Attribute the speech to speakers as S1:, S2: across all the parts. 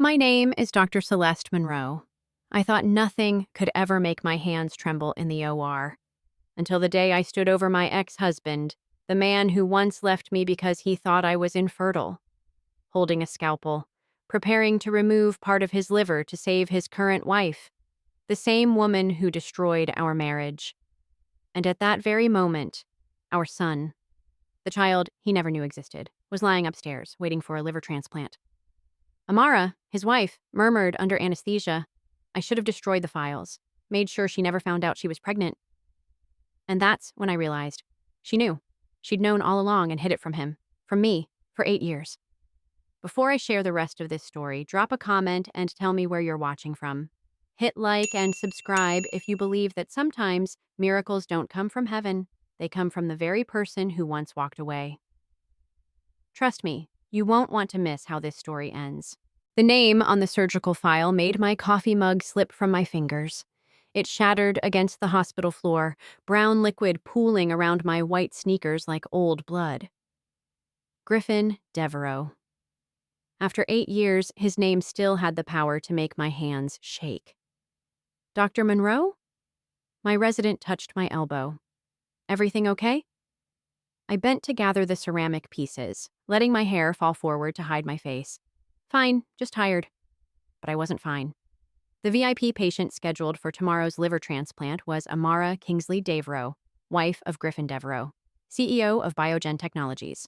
S1: My name is Dr. Celeste Monroe. I thought nothing could ever make my hands tremble in the OR until the day I stood over my ex-husband, the man who once left me because he thought I was infertile, holding a scalpel, preparing to remove part of his liver to save his current wife, the same woman who destroyed our marriage. And at that very moment, our son, the child he never knew existed, was lying upstairs, waiting for a liver transplant. Amara, his wife, murmured under anesthesia, "I should have destroyed the files, made sure she never found out she was pregnant." And that's when I realized she knew. She'd known all along and hid it from me, for 8 years. Before I share the rest of this story, drop a comment and tell me where you're watching from. Hit like and subscribe if you believe that sometimes miracles don't come from heaven, they come from the very person who once walked away. Trust me, you won't want to miss how this story ends. The name on the surgical file made my coffee mug slip from my fingers. It shattered against the hospital floor, brown liquid pooling around my white sneakers like old blood. Griffin Devereaux. After 8 years, his name still had the power to make my hands shake. "Dr. Monroe?" My resident touched my elbow. "Everything okay?" I bent to gather the ceramic pieces, letting my hair fall forward to hide my face. "Fine, just tired." But I wasn't fine. The VIP patient scheduled for tomorrow's liver transplant was Amara Kingsley Devereaux, wife of Griffin Devereaux, CEO of Biogen Technologies.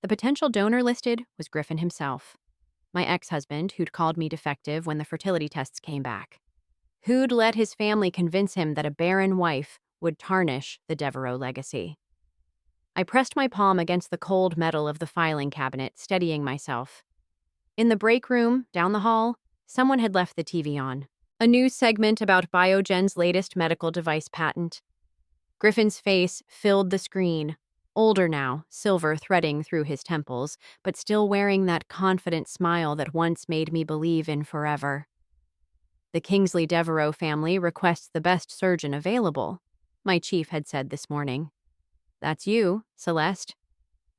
S1: The potential donor listed was Griffin himself, my ex-husband who'd called me defective when the fertility tests came back. Who'd let his family convince him that a barren wife would tarnish the Devereaux legacy? I pressed my palm against the cold metal of the filing cabinet, steadying myself. In the break room, down the hall, someone had left the TV on. A news segment about Biogen's latest medical device patent. Griffin's face filled the screen, older now, silver threading through his temples, but still wearing that confident smile that once made me believe in forever. "The Kingsley Devereaux family requests the best surgeon available," my chief had said this morning. "That's you, Celeste.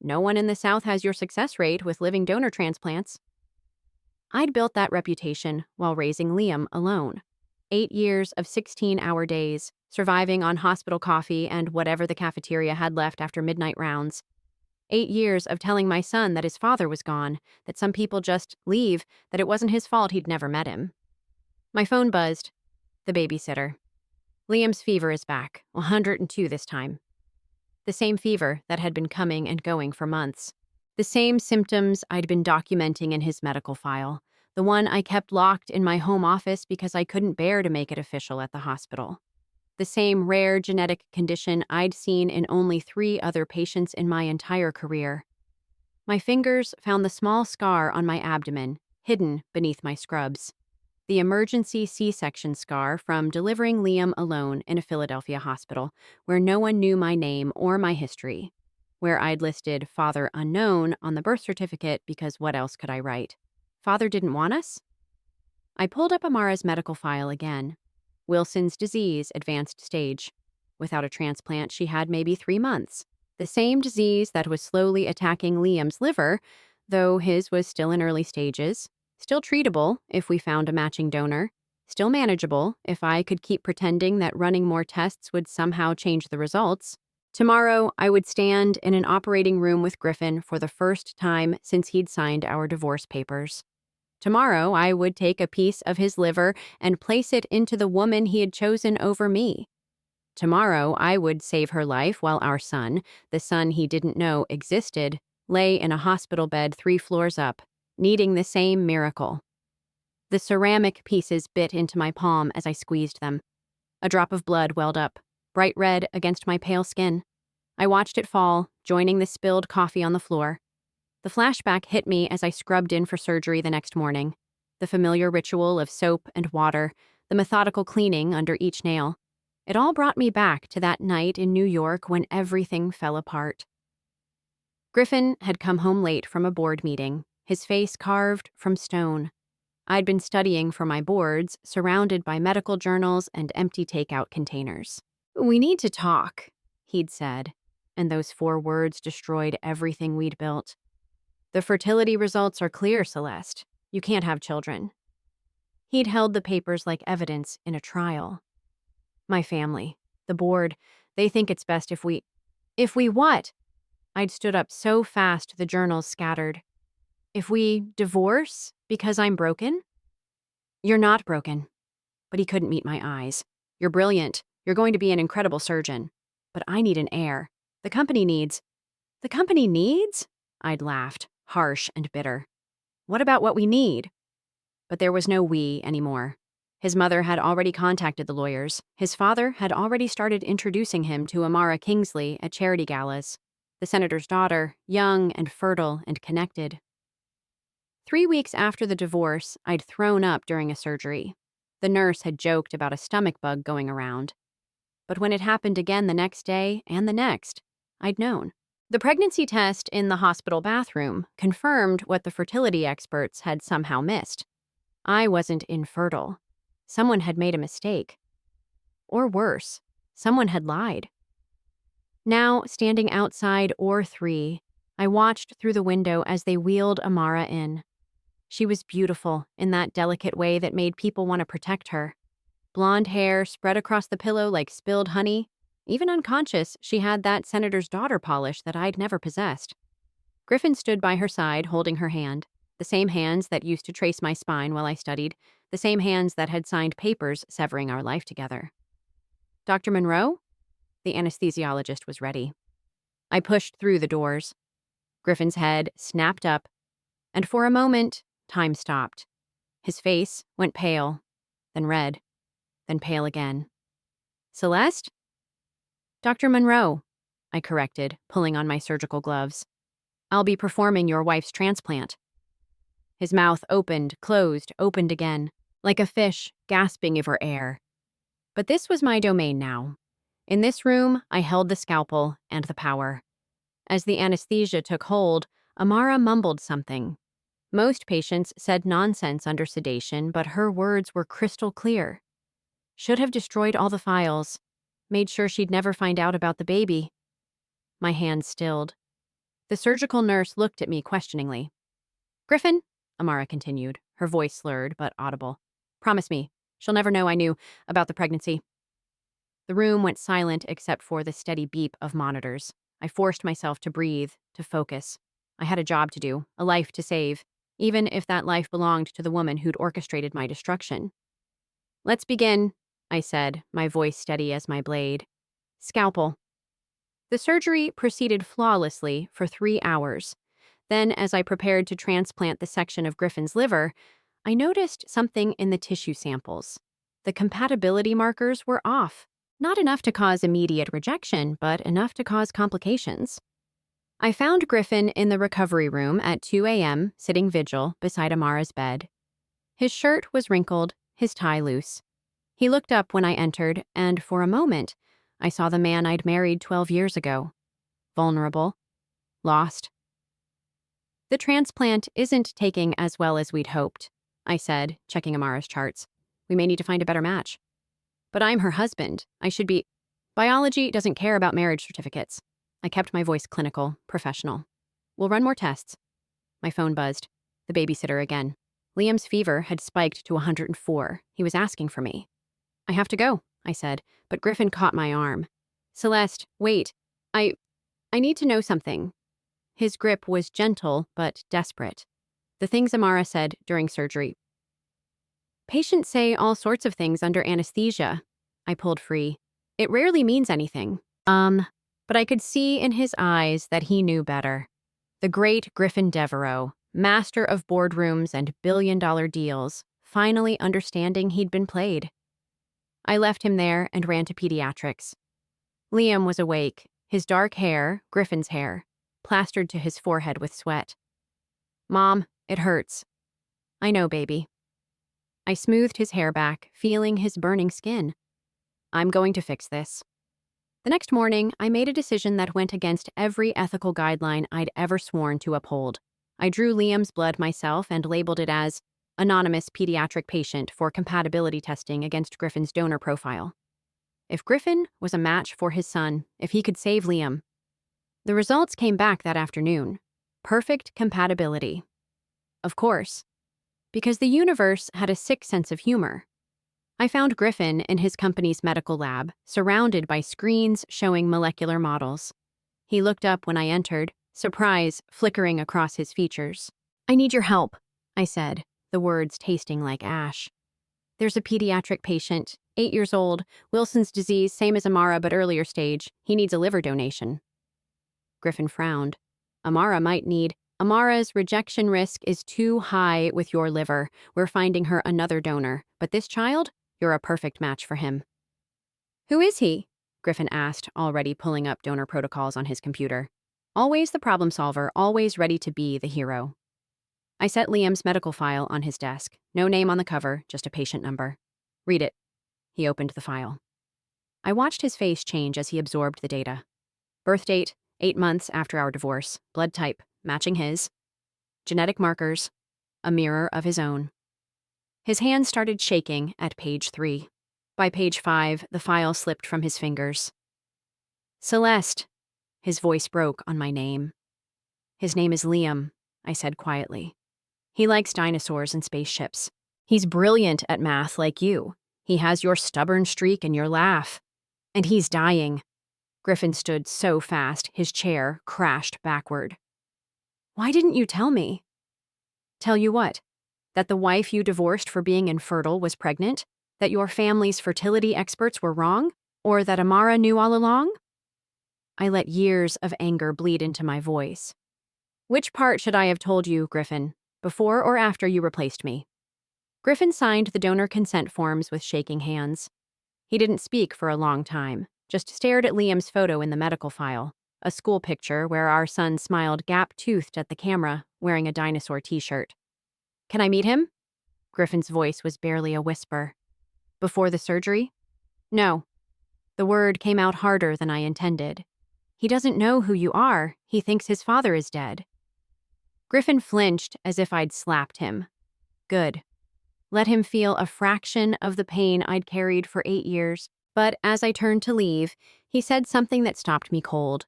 S1: No one in the South has your success rate with living donor transplants." I'd built that reputation while raising Liam alone. 8 years of 16-hour days, surviving on hospital coffee and whatever the cafeteria had left after midnight rounds. 8 years of telling my son that his father was gone, that some people just leave, that it wasn't his fault he'd never met him. My phone buzzed. The babysitter. "Liam's fever is back, 102 this time." The same fever that had been coming and going for months. The same symptoms I'd been documenting in his medical file, the one I kept locked in my home office because I couldn't bear to make it official at the hospital. The same rare genetic condition I'd seen in only 3 other patients in my entire career. My fingers found the small scar on my abdomen, hidden beneath my scrubs. The emergency C-section scar from delivering Liam alone in a Philadelphia hospital, where no one knew my name or my history, where I'd listed father unknown on the birth certificate because what else could I write? Father didn't want us? I pulled up Amara's medical file again. Wilson's disease, advanced stage. Without a transplant, she had maybe 3 months. The same disease that was slowly attacking Liam's liver, though his was still in early stages. Still treatable if we found a matching donor. Still manageable if I could keep pretending that running more tests would somehow change the results. Tomorrow, I would stand in an operating room with Griffin for the first time since he'd signed our divorce papers. Tomorrow, I would take a piece of his liver and place it into the woman he had chosen over me. Tomorrow, I would save her life while our son, the son he didn't know existed, lay in a hospital bed 3 floors up, needing the same miracle. The ceramic pieces bit into my palm as I squeezed them. A drop of blood welled up, bright red against my pale skin. I watched it fall, joining the spilled coffee on the floor. The flashback hit me as I scrubbed in for surgery the next morning. The familiar ritual of soap and water, the methodical cleaning under each nail. It all brought me back to that night in New York when everything fell apart. Griffin had come home late from a board meeting, his face carved from stone. I'd been studying for my boards, surrounded by medical journals and empty takeout containers. "We need to talk," he'd said, and those 4 words destroyed everything we'd built. "The fertility results are clear, Celeste. You can't have children. He'd held the papers like evidence in a trial. My family, the board, they think it's best if we. If we what? I'd stood up so fast the journals scattered. If we divorce because I'm broken? You're not broken. But he couldn't meet my eyes. You're brilliant. You're going to be an incredible surgeon. But I need an heir. The company needs. The company needs? I'd laughed, harsh and bitter. What about what we need? But there was no we anymore. His mother had already contacted the lawyers. His father had already started introducing him to Amara Kingsley at charity galas. The senator's daughter, young and fertile and connected. 3 weeks after the divorce, I'd thrown up during a surgery. The nurse had joked about a stomach bug going around. But when it happened again the next day and the next, I'd known. The pregnancy test in the hospital bathroom confirmed what the fertility experts had somehow missed. I wasn't infertile. Someone had made a mistake. Or worse, someone had lied. Now, standing outside OR3, I watched through the window as they wheeled Amara in. She was beautiful in that delicate way that made people want to protect her. Blonde hair spread across the pillow like spilled honey. Even unconscious, she had that senator's daughter polish that I'd never possessed. Griffin stood by her side, holding her hand. The same hands that used to trace my spine while I studied. The same hands that had signed papers severing our life together. Dr. Monroe? The anesthesiologist was ready. I pushed through the doors. Griffin's head snapped up, and for a moment, time stopped. His face went pale, then red, then pale again. Celeste? Dr. Monroe, I corrected, pulling on my surgical gloves. I'll be performing your wife's transplant. His mouth opened, closed, opened again, like a fish gasping for air. But this was my domain now. In this room, I held the scalpel and the power. As the anesthesia took hold, Amara mumbled something. Most patients said nonsense under sedation, but her words were crystal clear. Should have destroyed all the files. Made sure she'd never find out about the baby. My hands stilled. The surgical nurse looked at me questioningly. Griffin, Amara continued, her voice slurred but audible. Promise me, she'll never know I knew about the pregnancy. The room went silent except for the steady beep of monitors. I forced myself to breathe, to focus. I had a job to do, a life to save, even if that life belonged to the woman who'd orchestrated my destruction. Let's begin, I said, my voice steady as my blade. Scalpel. The surgery proceeded flawlessly for 3 hours. Then, as I prepared to transplant the section of Griffin's liver, I noticed something in the tissue samples. The compatibility markers were off. Not enough to cause immediate rejection, but enough to cause complications. I found Griffin in the recovery room at 2 a.m., sitting vigil beside Amara's bed. His shirt was wrinkled, his tie loose. He looked up when I entered, and for a moment, I saw the man I'd married 12 years ago. Vulnerable. Lost. The transplant isn't taking as well as we'd hoped, I said, checking Amara's charts. We may need to find a better match. But I'm her husband. I should be. Biology doesn't care about marriage certificates. I kept my voice clinical, professional. We'll run more tests. My phone buzzed. The babysitter again. Liam's fever had spiked to 104. He was asking for me. I have to go, I said, but Griffin caught my arm. Celeste, wait. I need to know something. His grip was gentle but desperate. The things Amara said during surgery. Patients say all sorts of things under anesthesia. I pulled free. It rarely means anything. But I could see in his eyes that he knew better. The great Griffin Devereaux, master of boardrooms and billion-dollar deals, finally understanding he'd been played. I left him there and ran to pediatrics. Liam was awake, his dark hair, Griffin's hair, plastered to his forehead with sweat. Mom, it hurts. I know, baby. I smoothed his hair back, feeling his burning skin. I'm going to fix this. The next morning, I made a decision that went against every ethical guideline I'd ever sworn to uphold. I drew Liam's blood myself and labeled it as anonymous pediatric patient for compatibility testing against Griffin's donor profile. If Griffin was a match for his son, if he could save Liam. The results came back that afternoon. Perfect compatibility. Of course. Because the universe had a sick sense of humor. I found Griffin in his company's medical lab, surrounded by screens showing molecular models. He looked up when I entered, surprise flickering across his features. "I need your help," I said, the words tasting like ash. "There's a pediatric patient, 8 years old, Wilson's disease, same as Amara but earlier stage. He needs a liver donation." Griffin frowned. Amara's rejection risk is too high with your liver. We're finding her another donor. But this child? You're a perfect match for him. "Who is he?" Griffin asked, already pulling up donor protocols on his computer. Always the problem solver, always ready to be the hero. I set Liam's medical file on his desk. No name on the cover, just a patient number. "Read it." He opened the file. I watched his face change as he absorbed the data. Birth date, 8 months after our divorce. Blood type, matching his. Genetic markers, a mirror of his own. His hand started shaking at page 3. By page 5, the file slipped from his fingers. "Celeste." His voice broke on my name. "His name is Liam," I said quietly. "He likes dinosaurs and spaceships. He's brilliant at math like you. He has your stubborn streak and your laugh. And he's dying." Griffin stood so fast, his chair crashed backward. "Why didn't you tell me?" "Tell you what? That the wife you divorced for being infertile was pregnant? That your family's fertility experts were wrong? Or that Amara knew all along?" I let years of anger bleed into my voice. "Which part should I have told you, Griffin? Before or after you replaced me?" Griffin signed the donor consent forms with shaking hands. He didn't speak for a long time, just stared at Liam's photo in the medical file, a school picture where our son smiled gap-toothed at the camera, wearing a dinosaur t-shirt. "Can I meet him?" Griffin's voice was barely a whisper. "Before the surgery?" "No." The word came out harder than I intended. "He doesn't know who you are. He thinks his father is dead." Griffin flinched as if I'd slapped him. Good. Let him feel a fraction of the pain I'd carried for 8 years. But as I turned to leave, he said something that stopped me cold.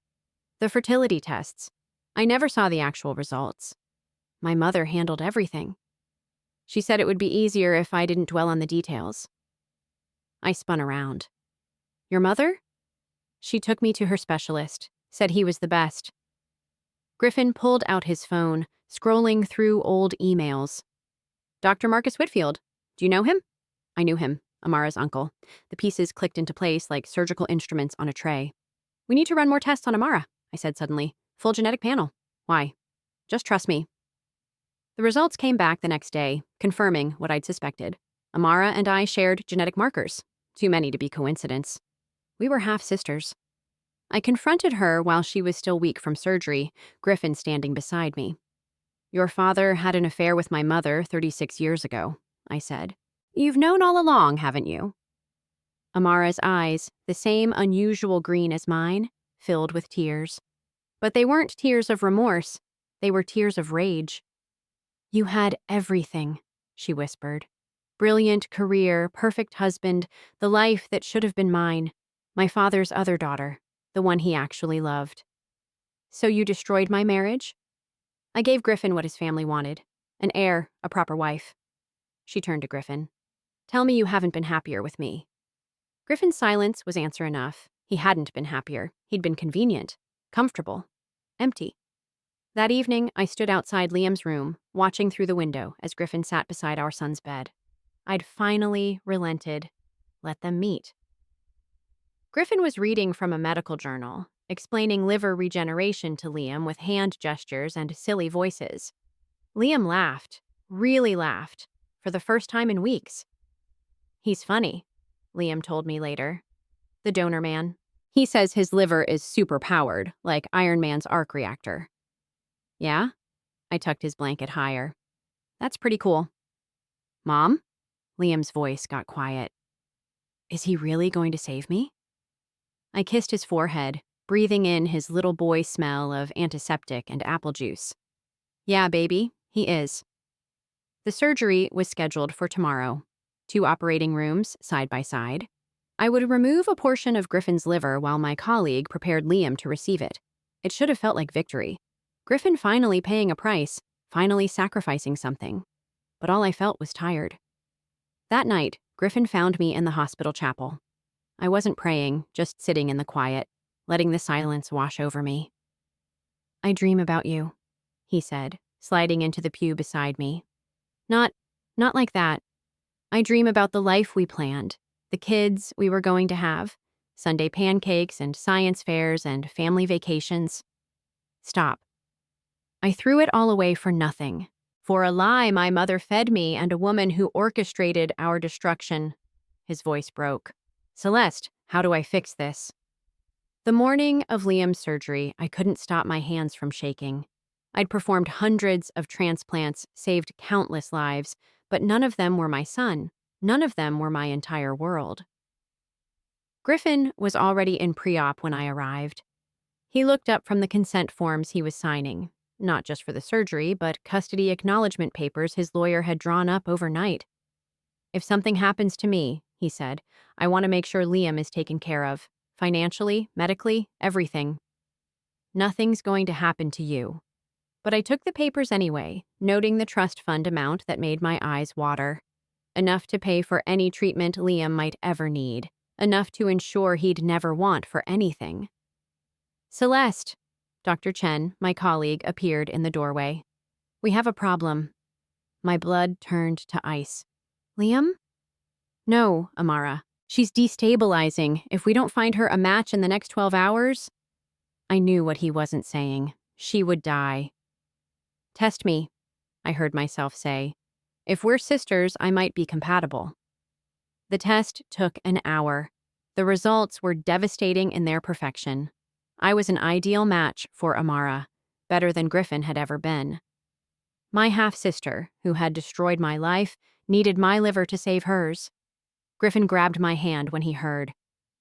S1: "The fertility tests. I never saw the actual results. My mother handled everything. She said it would be easier if I didn't dwell on the details." I spun around. "Your mother?" "She took me to her specialist, said he was the best." Griffin pulled out his phone, scrolling through old emails. "Dr. Marcus Whitfield. Do you know him?" I knew him, Amara's uncle. The pieces clicked into place like surgical instruments on a tray. "We need to run more tests on Amara," I said suddenly. "Full genetic panel." "Why?" "Just trust me." The results came back the next day, confirming what I'd suspected. Amara and I shared genetic markers. Too many to be coincidence. We were half-sisters. I confronted her while she was still weak from surgery, Griffin standing beside me. "Your father had an affair with my mother 36 years ago," I said. "You've known all along, haven't you?" Amara's eyes, the same unusual green as mine, filled with tears. But they weren't tears of remorse. They were tears of rage. "You had everything," she whispered. "Brilliant career, perfect husband, the life that should have been mine. My father's other daughter, the one he actually loved. So you destroyed my marriage?" I gave Griffin what his family wanted. An heir, a proper wife. She turned to Griffin. "Tell me you haven't been happier with me." Griffin's silence was answer enough. He hadn't been happier. He'd been convenient, comfortable, empty. That evening, I stood outside Liam's room, watching through the window as Griffin sat beside our son's bed. I'd finally relented. Let them meet. Griffin was reading from a medical journal, explaining liver regeneration to Liam with hand gestures and silly voices. Liam laughed, really laughed, for the first time in weeks. "He's funny," Liam told me later. "The donor man. He says his liver is super-powered, like Iron Man's arc reactor." "Yeah?" I tucked his blanket higher. "That's pretty cool." "Mom?" Liam's voice got quiet. "Is he really going to save me?" I kissed his forehead, breathing in his little boy smell of antiseptic and apple juice. "Yeah, baby, he is." The surgery was scheduled for tomorrow. 2 operating rooms, side by side. I would remove a portion of Griffin's liver while my colleague prepared Liam to receive it. It should have felt like victory. Griffin finally paying a price, finally sacrificing something. but all I felt was tired. That night, Griffin found me in the hospital chapel. I wasn't praying, just sitting in the quiet, letting the silence wash over me. "I dream about you," he said, sliding into the pew beside me. Not, not like that. I dream about the life we planned, the kids we were going to have, Sunday pancakes and science fairs and family vacations. Stop. I threw it all away for nothing. For a lie my mother fed me and a woman who orchestrated our destruction. His voice broke. "Celeste, how do I fix this?" The morning of Liam's surgery, I couldn't stop my hands from shaking. I'd performed hundreds of transplants, saved countless lives, but none of them were my son. None of them were my entire world. Griffin was already in pre-op when I arrived. He looked up from the consent forms he was signing, not just for the surgery, but custody acknowledgement papers his lawyer had drawn up overnight. "If something happens to me," he said, "I want to make sure Liam is taken care of. Financially, medically, everything. Nothing's going to happen to you." But I took the papers anyway, noting the trust fund amount that made my eyes water. Enough to pay for any treatment Liam might ever need. Enough to ensure he'd never want for anything. "Celeste," Dr. Chen, my colleague, appeared in the doorway. "We have a problem." My blood turned to ice. "Liam?" "No, Amara. She's destabilizing. If we don't find her a match in the next 12 hours... I knew what he wasn't saying. She would die. "Test me," I heard myself say. "If we're sisters, I might be compatible." The test took an hour. The results were devastating in their perfection. I was an ideal match for Amara, better than Griffin had ever been. My half-sister, who had destroyed my life, needed my liver to save hers. Griffin grabbed my hand when he heard.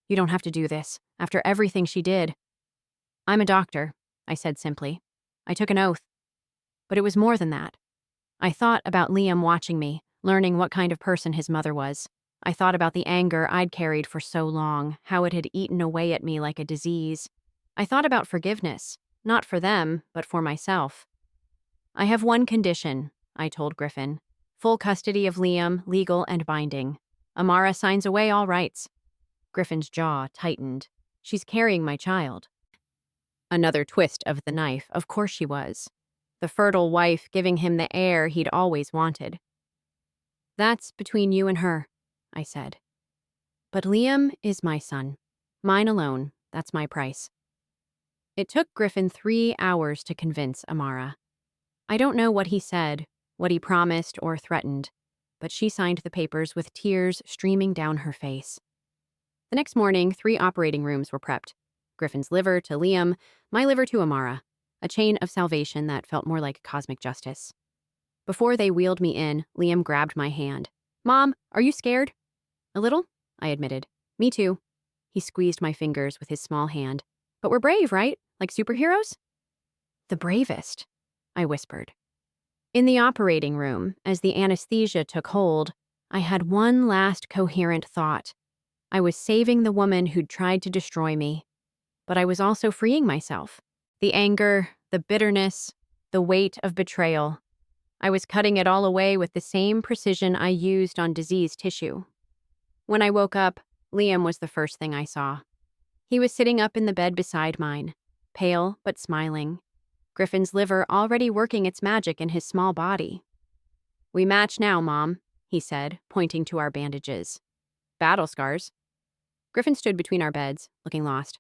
S1: "You don't have to do this, after everything she did." "I'm a doctor," I said simply. I took an oath. But it was more than that. I thought about Liam watching me, learning what kind of person his mother was. I thought about the anger I'd carried for so long, how it had eaten away at me like a disease. I thought about forgiveness, not for them, but for myself. "I have one condition," I told Griffin. "Full custody of Liam, legal and binding. Amara signs away all rights." Griffin's jaw tightened. "She's carrying my child." Another twist of the knife, of course she was. The fertile wife giving him the heir he'd always wanted. "That's between you and her," I said. "But Liam is my son. Mine alone. That's my price." It took Griffin 3 hours to convince Amara. I don't know what he said, what he promised or threatened, but she signed the papers with tears streaming down her face. The next morning, 3 operating rooms were prepped. Griffin's liver to Liam, my liver to Amara. A chain of salvation that felt more like cosmic justice. Before they wheeled me in, Liam grabbed my hand. "Mom, are you scared?" "A little," I admitted. "Me too." He squeezed my fingers with his small hand. "But we're brave, right? Like superheroes?" "The bravest," I whispered. In the operating room, as the anesthesia took hold, I had one last coherent thought. I was saving the woman who'd tried to destroy me. But I was also freeing myself. The anger, the bitterness, the weight of betrayal. I was cutting it all away with the same precision I used on diseased tissue. When I woke up, Liam was the first thing I saw. He was sitting up in the bed beside mine, pale but smiling. Griffin's liver already working its magic in his small body. "We match now, Mom," he said, pointing to our bandages. "Battle scars." Griffin stood between our beds, looking lost.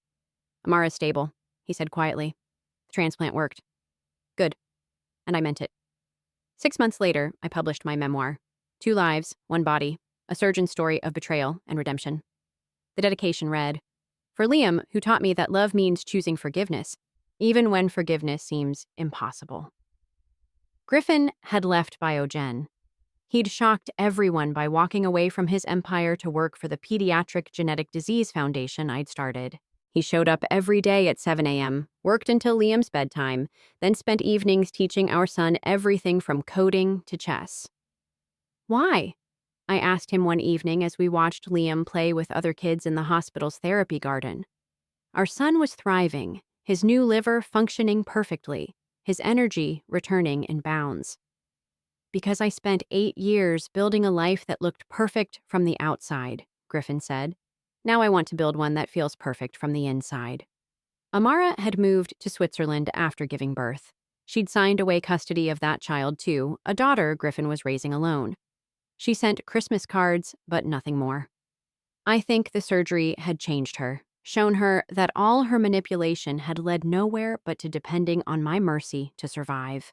S1: "Amara's stable," he said quietly. "The transplant worked." "Good." And I meant it. 6 months later, I published my memoir. 2 lives, 1 body, a surgeon's story of betrayal and redemption. The dedication read, "For Liam, who taught me that love means choosing forgiveness, even when forgiveness seems impossible." Griffin had left Biogen. He'd shocked everyone by walking away from his empire to work for the Pediatric Genetic Disease Foundation I'd started. He showed up every day at 7 a.m., worked until Liam's bedtime, then spent evenings teaching our son everything from coding to chess. "Why?" I asked him one evening as we watched Liam play with other kids in the hospital's therapy garden. Our son was thriving, his new liver functioning perfectly, his energy returning in bounds. Because I spent 8 years building a life that looked perfect from the outside, Griffin said. Now I want to build one that feels perfect from the inside. Amara had moved to Switzerland after giving birth. She'd signed away custody of that child too, a daughter Griffin was raising alone. She sent Christmas cards, but nothing more. I think the surgery had changed her, shown her that all her manipulation had led nowhere but to depending on my mercy to survive.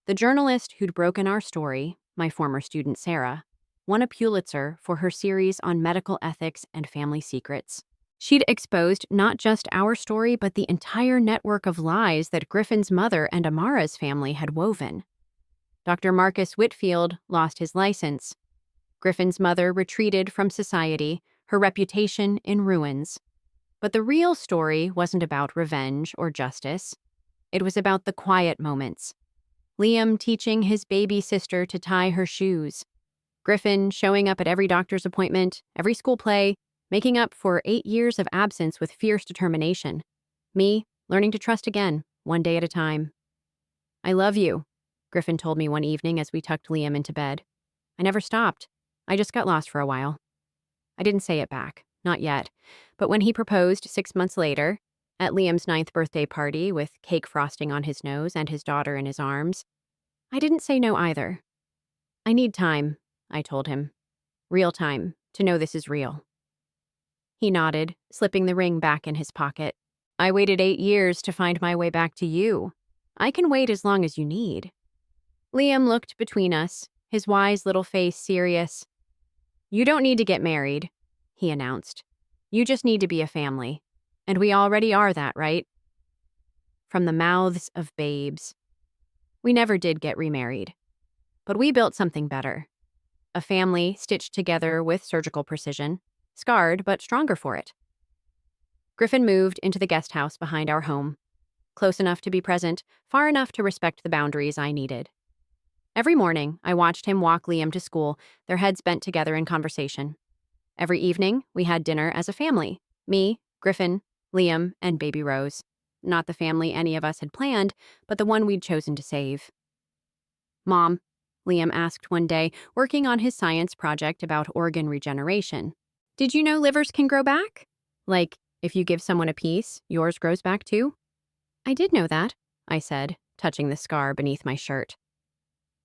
S1: The journalist who'd broken our story, my former student Sarah, won a Pulitzer for her series on medical ethics and family secrets. She'd exposed not just our story, but the entire network of lies that Griffin's mother and Amara's family had woven. Dr. Marcus Whitfield lost his license. Griffin's mother retreated from society, her reputation in ruins. But the real story wasn't about revenge or justice. It was about the quiet moments. Liam teaching his baby sister to tie her shoes. Griffin showing up at every doctor's appointment, every school play, making up for 8 years of absence with fierce determination. Me, learning to trust again, one day at a time. "I love you," Griffin told me one evening as we tucked Liam into bed. I never stopped. I just got lost for a while. I didn't say it back, not yet. But when he proposed 6 months later, at Liam's 9th birthday party with cake frosting on his nose and his daughter in his arms, I didn't say no either. "I need time," I told him. "Real time, to know this is real." He nodded, slipping the ring back in his pocket. "I waited 8 years to find my way back to you. I can wait as long as you need." Liam looked between us, his wise little face serious. "You don't need to get married," he announced. "You just need to be a family. And we already are that, right?" From the mouths of babes. We never did get remarried. But we built something better. A family stitched together with surgical precision, scarred but stronger for it. Griffin moved into the guest house behind our home, close enough to be present, far enough to respect the boundaries I needed. Every morning, I watched him walk Liam to school, their heads bent together in conversation. Every evening, we had dinner as a family. Me, Griffin, Liam, and baby Rose. Not the family any of us had planned, but the one we'd chosen to save. "Mom," Liam asked one day, working on his science project about organ regeneration, "did you know livers can grow back? Like, if you give someone a piece, yours grows back too?" "I did know that," I said, touching the scar beneath my shirt.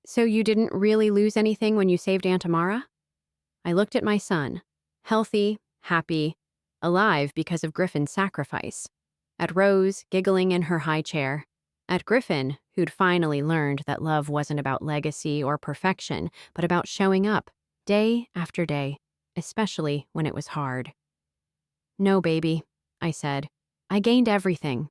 S1: "So you didn't really lose anything when you saved Aunt Amara?" I looked at my son, healthy, happy, alive because of Griffin's sacrifice. At Rose, giggling in her high chair. At Griffin, who'd finally learned that love wasn't about legacy or perfection, but about showing up, day after day, especially when it was hard. "No, baby," I said. "I gained everything.